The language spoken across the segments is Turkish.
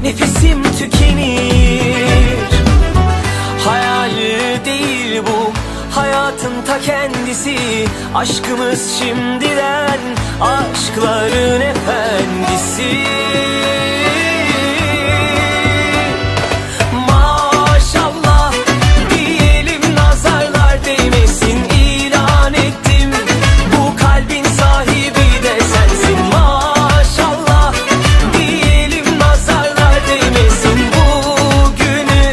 nefesim tükenir. Hayal değil bu, hayatın ta kendisi. Aşkımız şimdiden, aşkların efendisi. Maşallah diyelim, nazarlar değmesin. İlan ettim, bu kalbin sahibi de sensin. Maşallah diyelim, nazarlar değmesin. Bugünü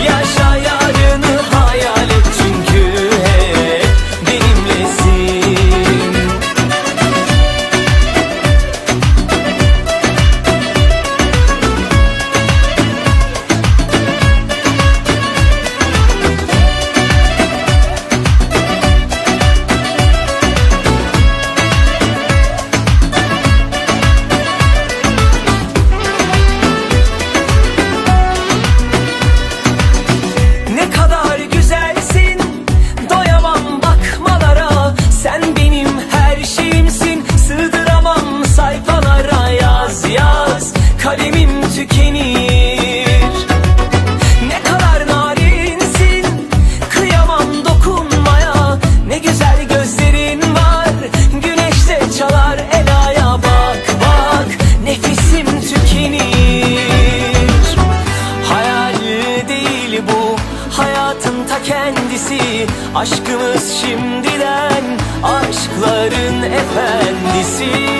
yaşa, yarını hayal et, çünkü hep benimlesin. Ne kadar güzelsin, doyamam bakmalara. Sen benim her şeyimsin, sığdıramam sayfalara. Yaz yaz, kalemim tükenir. Ne kadar narinsin, kıyamam dokunmaya. Ne güzel gözlerin var, güneşte çalar elaya. Bak bak, nefesim tükenir. Hayal değil bu, hayatın ta kendisi. Aşkımız şimdiden, aşkların efendisi.